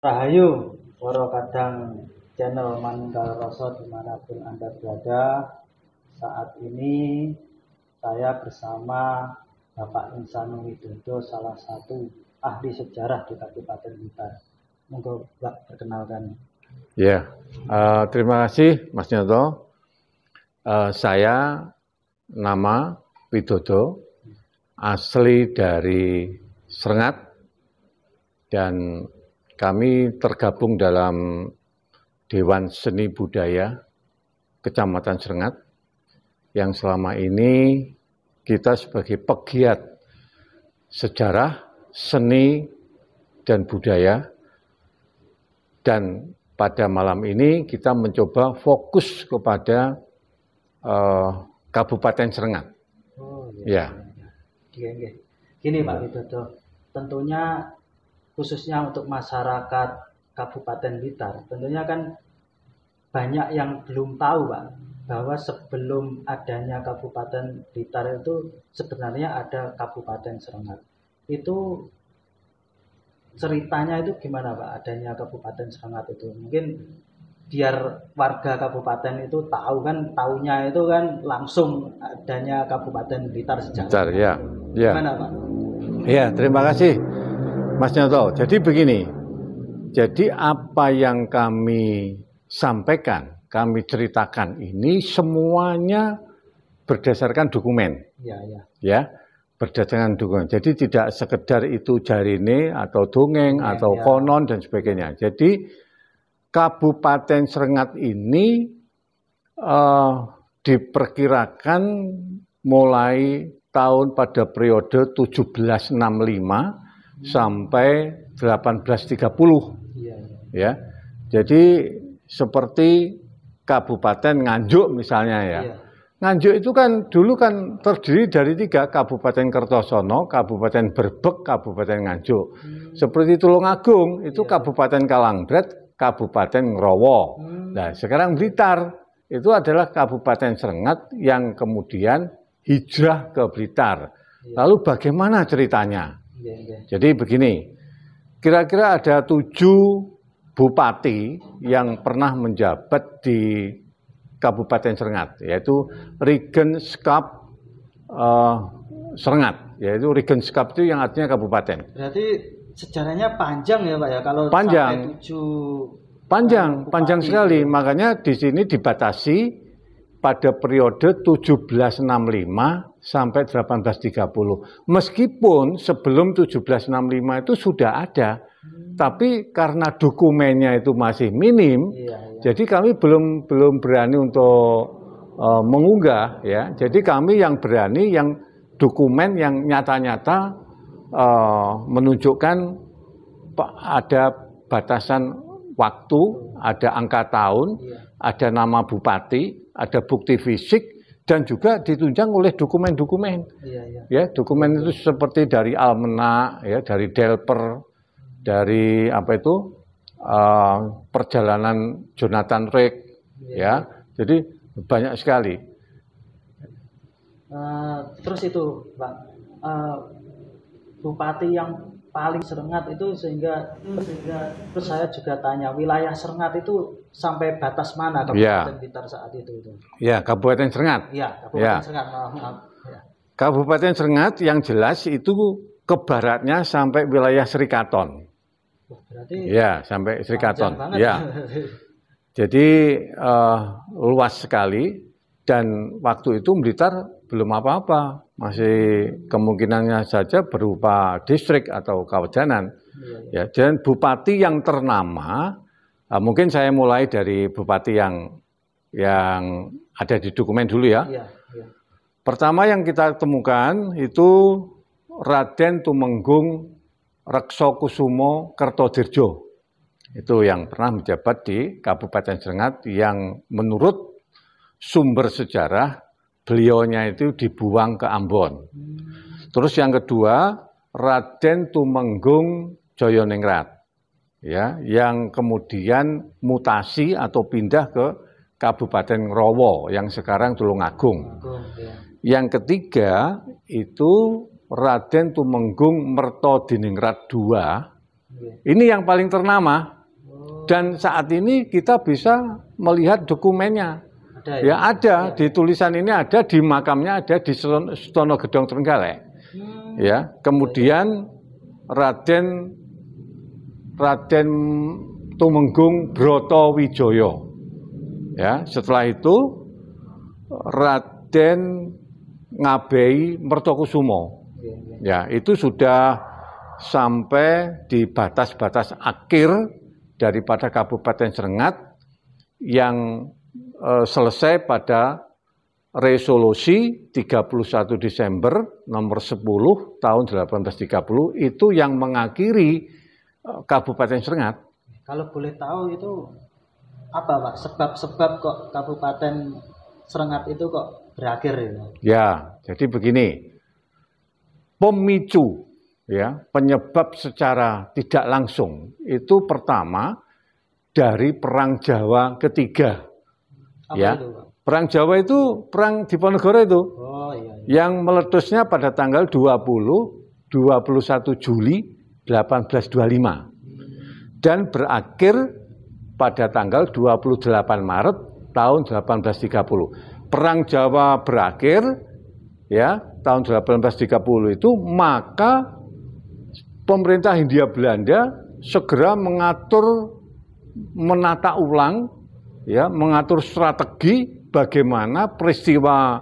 Rahayu, para kadang channel Manunggal Rasa dimanapun Anda berada. Saat ini saya bersama Bapak Insanu Widodo, salah satu ahli sejarah di Kabupaten Blitar. Monggo Pak, perkenalkan. Ya, terima kasih Mas Nyoto. Saya nama Widodo, asli dari Srengat, dan kami tergabung dalam Dewan Seni Budaya Kecamatan Srengat, yang selama ini kita sebagai pegiat sejarah, seni, dan budaya. Dan pada malam ini kita mencoba fokus kepada Kabupaten Srengat. Oh, ya. Gini Pak Widodo, tentunya khususnya untuk masyarakat Kabupaten Blitar, tentunya kan banyak yang belum tahu Pak, bahwa sebelum adanya Kabupaten Blitar itu sebenarnya ada Kabupaten Srengat. Itu ceritanya itu gimana Pak, adanya Kabupaten Srengat itu? Mungkin biar warga kabupaten itu tahu kan, taunya itu kan langsung adanya Kabupaten Blitar sejarah. Ya. Gimana Pak? Ya, terima kasih Mas Nyoto. Jadi begini, jadi apa yang kami sampaikan, kami ceritakan ini semuanya berdasarkan dokumen. Ya, berdasarkan dokumen. Jadi tidak sekedar itu jarine atau dongeng atau konon dan sebagainya. Jadi Kabupaten Srengat ini diperkirakan mulai tahun pada periode 1765 sampai 1830. Ya. Jadi seperti Kabupaten Nganjuk misalnya ya. Nganjuk itu kan dulu kan terdiri dari 3, Kabupaten Kertosono, Kabupaten Berbek, Kabupaten Nganjuk. Seperti Tulungagung itu Kabupaten Kalangbret, Kabupaten Ngrowo. Nah, sekarang Blitar itu adalah Kabupaten Srengat yang kemudian hijrah ke Blitar. Lalu bagaimana ceritanya? Jadi begini, kira-kira ada 7 bupati yang pernah menjabat di Kabupaten Srengat, yaitu Regenskap Srengat, yaitu Regenskap itu yang artinya kabupaten. Berarti sejarahnya panjang ya Pak ya, kalau panjang, sampai 7 panjang sekali. Makanya di sini dibatasi pada periode 1765 sampai 1830. Meskipun sebelum 1765 itu sudah ada, tapi karena dokumennya itu masih minim, jadi kami belum berani untuk mengunggah ya. Jadi kami yang berani yang dokumen yang nyata-nyata menunjukkan ada batasan waktu, ada angka tahun, ada nama bupati, ada bukti fisik, dan juga ditunjang oleh dokumen-dokumen. Ya, dokumen itu seperti dari Almenak, ya, dari Delper, dari apa itu perjalanan Jonathan Reck, ya. Jadi banyak sekali. Terus itu Pak, bupati yang paling Srengat itu sehingga terus saya juga tanya, wilayah Srengat itu sampai batas mana Kabupaten Blitar saat itu? Ya, Kabupaten Srengat. Ya, Kabupaten Srengat. Maaf. Kabupaten Srengat yang jelas itu ke baratnya sampai wilayah Srikaton. Berarti ya, sampai Srikaton. Ya. Jadi luas sekali, dan waktu itu Blitar belum apa-apa, masih kemungkinannya saja berupa distrik atau kawajanan. Ya, dan bupati yang ternama, mungkin saya mulai dari bupati yang ada di dokumen dulu ya. Pertama yang kita temukan itu Raden Tumenggung Reksokusumo Kertodirjo. Itu yang pernah menjabat di Kabupaten Srengat, yang menurut sumber sejarah beliaunya itu dibuang ke Ambon. Terus yang kedua Raden Tumenggung Joyoningrat, ya, yang kemudian mutasi atau pindah ke Kabupaten Ngrowo yang sekarang Tulungagung. Yang ketiga itu Raden Tumenggung Mertodiningrat II. Ini yang paling ternama. Dan saat ini kita bisa melihat dokumennya. Ada, ya ada, di tulisan ini ada, di makamnya ada, di Sutono Gedong Trenggalek. Ya, kemudian Raden Tumenggung Brotowijoyo. Ya, setelah itu Raden Ngabei Mertokusumo. Ya, itu sudah sampai di batas-batas akhir daripada Kabupaten Srengat yang selesai pada resolusi 31 Desember nomor 10 tahun 1830 itu yang mengakhiri Kabupaten Srengat. Kalau boleh tahu itu apa Pak? Sebab-sebab kok Kabupaten Srengat itu kok berakhir itu? Ya, jadi begini. Pemicu ya, penyebab secara tidak langsung itu pertama dari Perang Jawa ketiga. Apa ya. itu, Pak? Perang Jawa itu perang Diponegoro itu. Oh, iya. Yang meletusnya pada tanggal 21 Juli 1825 dan berakhir pada tanggal 28 Maret tahun 1830. Perang Jawa berakhir ya tahun 1830 itu, maka pemerintah Hindia Belanda segera menata ulang ya, mengatur strategi bagaimana peristiwa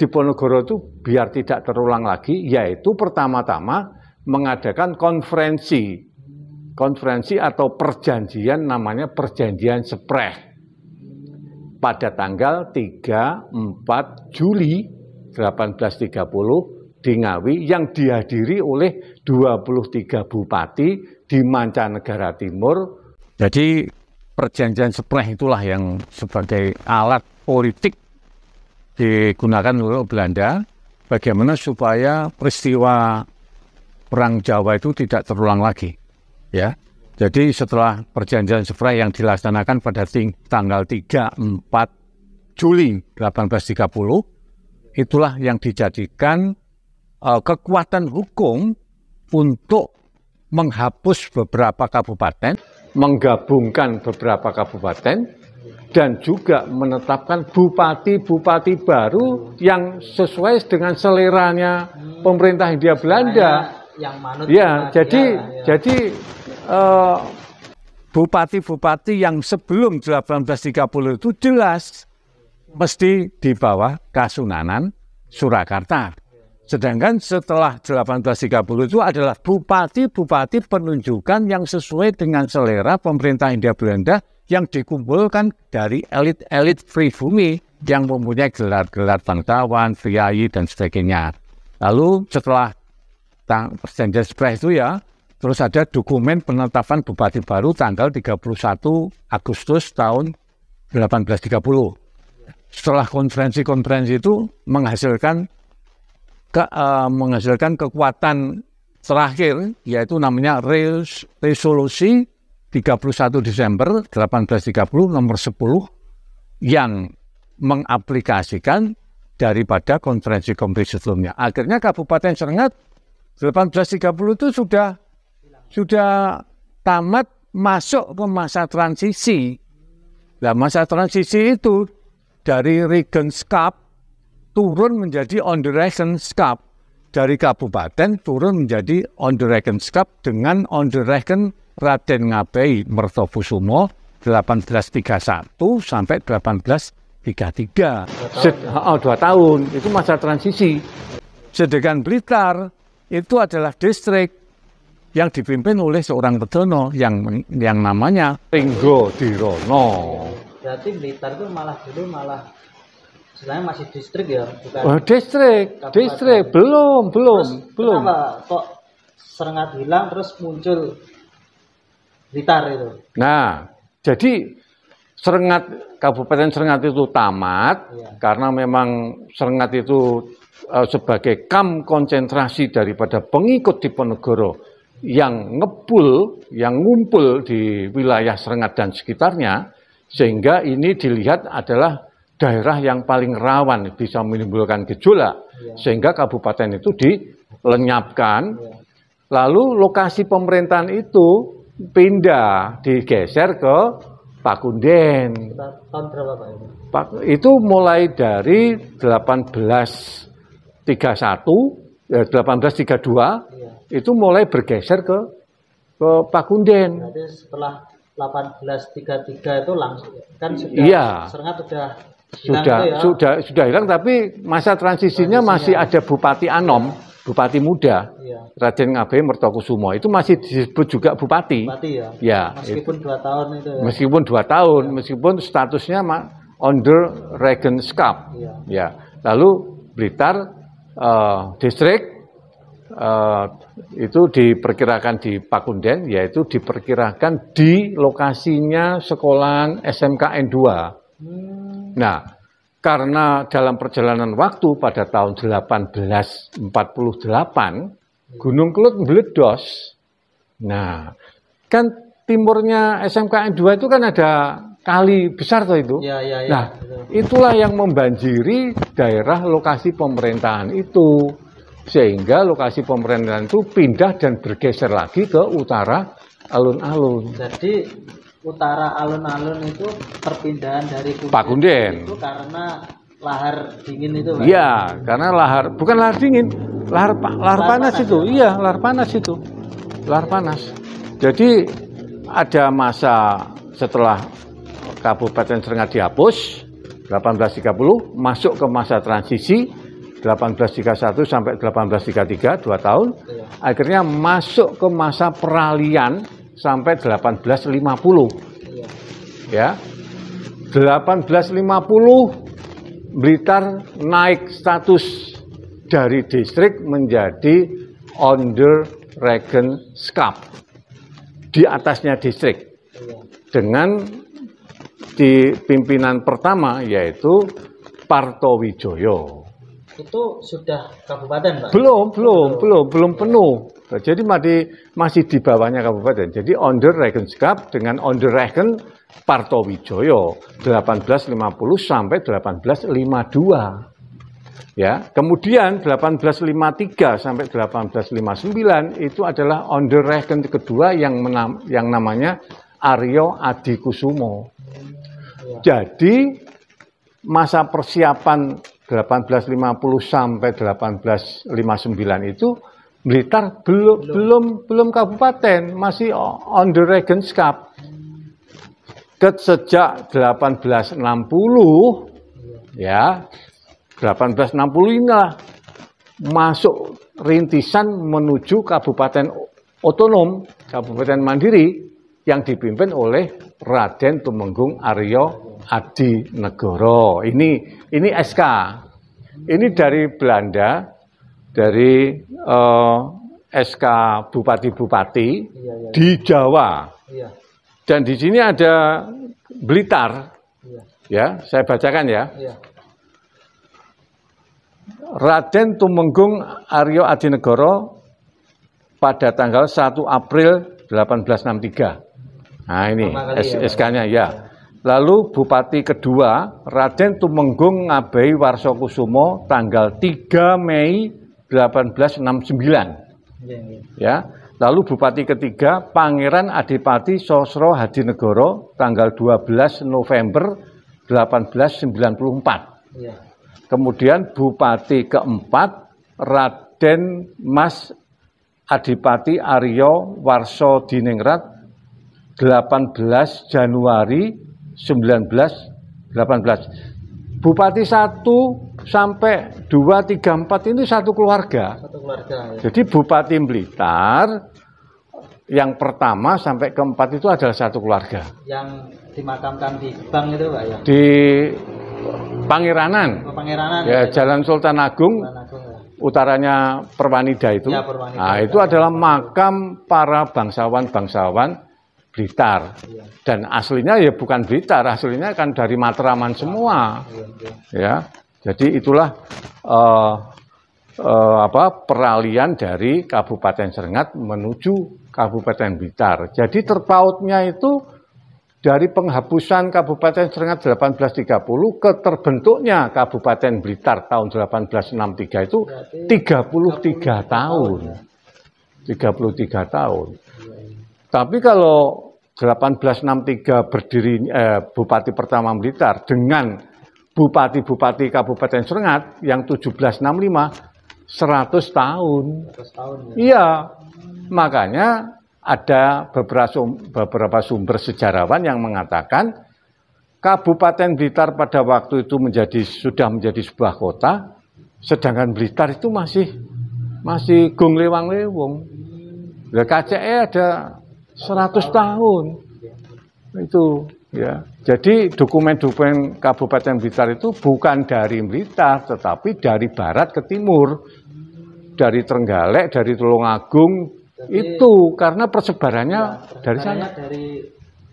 Diponegoro itu biar tidak terulang lagi, yaitu pertama-tama mengadakan konferensi atau perjanjian, namanya Perjanjian Spreh pada tanggal 3-4 Juli 1830 di Ngawi yang dihadiri oleh 23 bupati di mancanegara timur. Jadi Perjanjian Spreh itulah yang sebagai alat politik digunakan oleh Belanda bagaimana supaya peristiwa Perang Jawa itu tidak terulang lagi. Ya, jadi setelah Perjanjian Spreh yang dilaksanakan pada tanggal 3-4 Juli 1830, itulah yang dijadikan kekuatan hukum untuk menghapus beberapa kabupaten, menggabungkan beberapa kabupaten, dan juga menetapkan bupati-bupati baru yang sesuai dengan seleranya pemerintah Hindia Belanda. Yang manut ya, jadi bupati-bupati yang sebelum 1830 itu jelas mesti di bawah Kasunanan Surakarta. Sedangkan setelah 1830 itu adalah bupati-bupati penunjukan yang sesuai dengan selera pemerintah Hindia Belanda yang dikumpulkan dari elit-elit pribumi yang mempunyai gelar-gelar bangsawan, priayi, dan sebagainya. Lalu setelah Perjanjian Spreh itu ya, terus ada dokumen penetapan bupati baru tanggal 31 Agustus tahun 1830. Setelah konferensi-konferensi itu menghasilkan kekuatan terakhir, yaitu namanya resolusi 31 Desember 1830 nomor 10 yang mengaplikasikan daripada konferensi-konferensi sebelumnya. Akhirnya Kabupaten Srengat 1830 itu sudah tamat masuk ke masa transisi. Nah, masa transisi itu dari Regentskap turun menjadi Onderregentskap. Dari kabupaten turun menjadi Onderregentskap dengan Onderregen Raden Ngabei Mertokusumo 1831 sampai 1833. 2 tahun, itu masa transisi. Sedangkan Blitar itu adalah distrik yang dipimpin oleh seorang Pedono yang namanya Ringgo Dirono. Berarti Blitar itu malah sebenarnya masih distrik ya, bukan? Oh, distrik, belum. Kenapa kok Srengat hilang terus muncul Blitar itu? Nah, jadi Kabupaten Srengat itu tamat karena memang Srengat itu sebagai kamp konsentrasi daripada pengikut Diponegoro yang ngumpul di wilayah Srengat dan sekitarnya, sehingga ini dilihat adalah daerah yang paling rawan bisa menimbulkan gejolak, sehingga kabupaten itu dilenyapkan. Lalu lokasi pemerintahan itu pindah, digeser ke Pakunden. Tahun berapa Pak itu? Itu mulai dari 1831, 1832, iya. Itu mulai bergeser ke Pakunden. Berarti setelah 1833 itu langsung kan sudah, iya. Serengat sudah hilang, tapi masa transisinya masih ada Bupati Anom, Bupati muda, iya. Raden Ngabei Mertokusumo, itu masih disebut juga Bupati. Bupati ya. Ya. Meskipun 2 tahun itu. Ya. Meskipun 2 tahun, ya. Meskipun statusnya under Regenskap. Iya. Ya. Lalu Blitar distrik itu diperkirakan di Pakunden, yaitu diperkirakan di lokasinya sekolahan SMKN 2. Nah, karena dalam perjalanan waktu pada tahun 1848 Gunung Kelut meledos. Nah, kan timurnya SMKN 2 itu kan ada kali besar tuh itu. Ya. Nah, itulah yang membanjiri daerah lokasi pemerintahan itu. Sehingga lokasi pemerintahan itu pindah dan bergeser lagi ke utara alun-alun. Jadi utara alun-alun itu perpindahan dari Pakunden itu karena lahar dingin itu Pak? Iya, karena bukan lahar dingin, lahar panas itu. Ya? Iya, lahar panas itu. Lahar panas. Jadi ada masa setelah Kabupaten Serengat dihapus 1830, masuk ke masa transisi 1831 sampai 1833, 2 tahun. Iya. Akhirnya masuk ke masa peralihan sampai 1850. Iya. Ya. 1850 Blitar naik status dari distrik menjadi under Regenskap. Di atasnya distrik. Iya. Dengan di pimpinan pertama yaitu Partowijoyo. Itu sudah kabupaten, Pak? Belum penuh. Jadi masih di bawahnya kabupaten. Jadi under Regenskap dengan under Regen Partowijoyo 1850 sampai 1852. Ya, kemudian 1853 sampai 1859 itu adalah under Regen kedua yang namanya Aryo Adikusumo. Jadi masa persiapan 1850 sampai 1859 itu Blitar belum kabupaten, masih under Regenskap. Sejak 1860 ya, 1860 inilah masuk rintisan menuju kabupaten otonom, kabupaten mandiri yang dipimpin oleh Raden Tumenggung Aryo Adinegoro. Ini SK. Ini dari Belanda, dari SK Bupati-Bupati di Jawa. Iya. Dan di sini ada Blitar. Iya. Ya, saya bacakan ya. Iya. Raden Tumenggung Aryo Adinegoro pada tanggal 1 April 1863. Nah, ini SK-nya ya. Lalu Bupati kedua Raden Tumenggung Ngabei Warsokusumo tanggal 3 Mei 1869. Ya. Lalu Bupati ketiga Pangeran Adipati Sosro Hadinegoro tanggal 12 November 1894. Ya. Kemudian Bupati keempat Raden Mas Adipati Aryo Warso Diningrat 18 Januari 1918. Bupati 1 sampai 2, 3, 4 ini satu keluarga. Satu keluarga ya. Jadi Bupati Blitar yang pertama sampai keempat itu adalah satu keluarga. Yang dimakamkan di Gebang itu Pak ya? Di Pangiranan. Oh, Pangiranan. Ya, Jalan Sultan Agung. Ya. Utaranya Perwanida itu. Ya, Perwanida. Nah, itu adalah makam para bangsawan-bangsawan Blitar. Iya. Dan aslinya ya bukan Blitar, aslinya kan dari Matraman semua. Iya. Ya. Jadi itulah peralihan dari Kabupaten Serengat menuju Kabupaten Blitar. Jadi terpautnya itu dari penghapusan Kabupaten Serengat 1830 ke terbentuknya Kabupaten Blitar tahun 1863 itu 33 tahun. 33 tahun. Tapi kalau 1863 berdiri Bupati pertama Blitar dengan Bupati-Bupati Kabupaten Serengat yang 1765 100 tahun. 100 tahun ya. Iya. Makanya ada beberapa sumber sejarawan yang mengatakan Kabupaten Blitar pada waktu itu sudah menjadi sebuah kota, sedangkan Blitar itu masih gong lewang-lewong. Lah KCE ada 100 tahun. Itu ya. Jadi dokumen-dokumen Kabupaten Blitar itu bukan dari Blitar, tetapi dari barat ke timur. Dari Trenggalek, dari Tulungagung. Jadi, itu karena persebarannya ya, dari sana.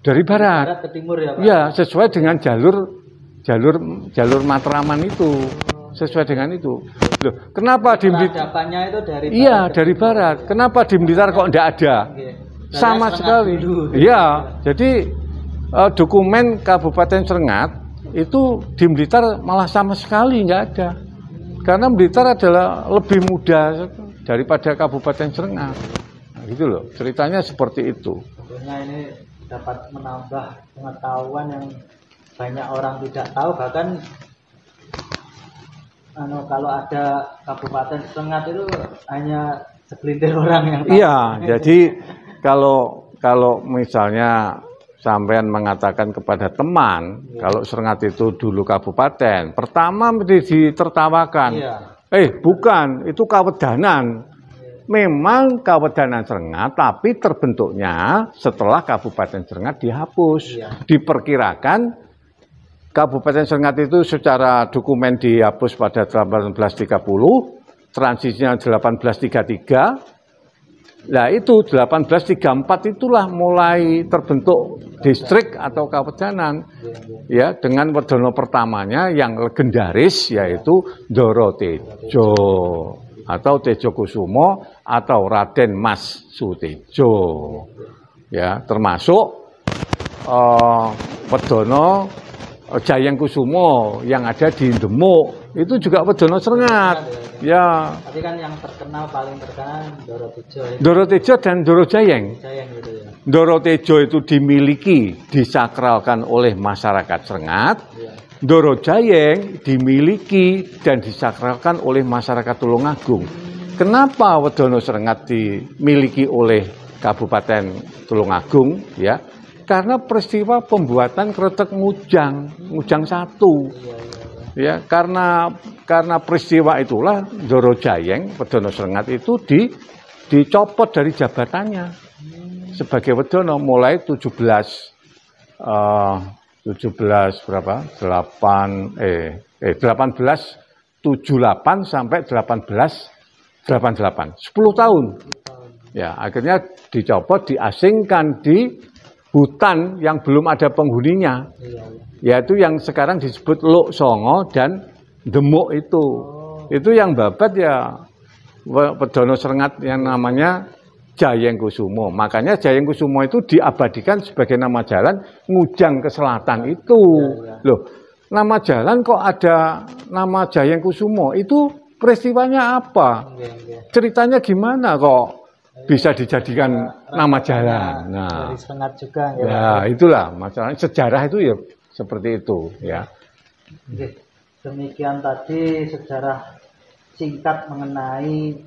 Dari barat ke timur ya, Pak. Ya, sesuai dengan jalur Matraman itu. Sesuai dengan itu. Loh, kenapa di Blitar? Itu dari barat. Iya, dari barat. Kenapa di Blitar kok enggak ada? Sama sekali. Iya, jadi dokumen Kabupaten Serengat itu di Blitar malah sama sekali enggak ada. Karena Blitar adalah lebih muda daripada Kabupaten Serengat. Nah, gitu loh, ceritanya seperti itu. Tentunya ini dapat menambah pengetahuan yang banyak orang tidak tahu, bahkan kalau ada Kabupaten Serengat itu hanya segelintir orang yang tahu. Iya, jadi kalau misalnya sampean mengatakan kepada teman, kalau Serengat itu dulu kabupaten, pertama mesti ditertawakan. Bukan, itu kawedanan. Memang kawedanan Serengat, tapi terbentuknya setelah Kabupaten Serengat dihapus. Diperkirakan Kabupaten Serengat itu secara dokumen dihapus pada 1830, transisinya 1833. Nah itu 1834 itulah mulai terbentuk distrik atau kawedanan ya, dengan wedono pertamanya yang legendaris yaitu Ndoro Tejo atau Tejo Kusumo atau Raden Mas Sutejo ya, termasuk wedono Jayeng Kusumo yang ada di Demuk itu juga wedono Serengat ya. Tapi kan yang paling terkenal Ndoro Tejo. Ndoro Tejo dan Ndoro Jayeng. Gitu ya. Ndoro Tejo itu dimiliki, disakralkan oleh masyarakat Serengat. Ndoro Jayeng dimiliki dan disakralkan oleh masyarakat Tulungagung. Kenapa wedono Serengat dimiliki oleh Kabupaten Tulungagung ya? Karena peristiwa pembuatan kretek Ngujang 1. Ya, karena peristiwa itulah Ndoro Jayeng wedono Serengat itu dicopot dari jabatannya sebagai wedono mulai 1878 sampai 1888, 10 tahun. Ya, akhirnya dicopot, diasingkan di hutan yang belum ada penghuninya, yaitu yang sekarang disebut Luk Songo dan Demuk itu. Itu yang babat ya wedono Serengat yang namanya Jayeng Kusumo. Makanya Jayeng Kusumo itu diabadikan sebagai nama jalan Ngujang ke selatan itu. Loh, nama jalan kok ada nama Jayeng Kusumo? Itu peristiwanya apa? Ceritanya gimana kok bisa dijadikan nama jalan? Nah, dari Serengat juga ya. Ya, itulah masalahnya, sejarah itu ya seperti itu ya. Demikian tadi sejarah singkat mengenai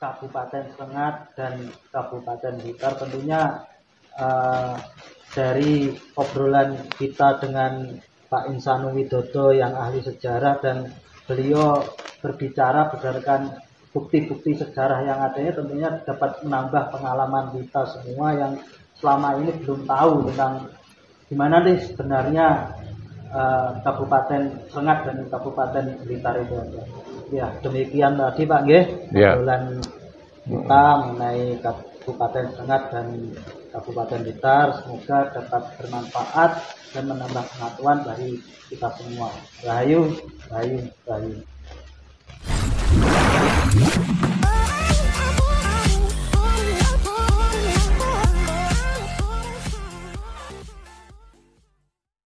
Kabupaten Serengat dan Kabupaten Blitar. Tentunya dari obrolan kita dengan Pak Insanu Widodo yang ahli sejarah, dan beliau berbicara berdasarkan bukti-bukti sejarah yang adanya, tentunya dapat menambah pengalaman kita semua yang selama ini belum tahu tentang gimana nih sebenarnya Kabupaten Serengat dan Kabupaten Blitar itu. Ya, demikian tadi Pak nggih obrolan kita mengenai Kabupaten Serengat dan Kabupaten Blitar. Semoga dapat bermanfaat dan menambah pengetahuan bagi kita semua. Rahayu, rahayu, rahayu.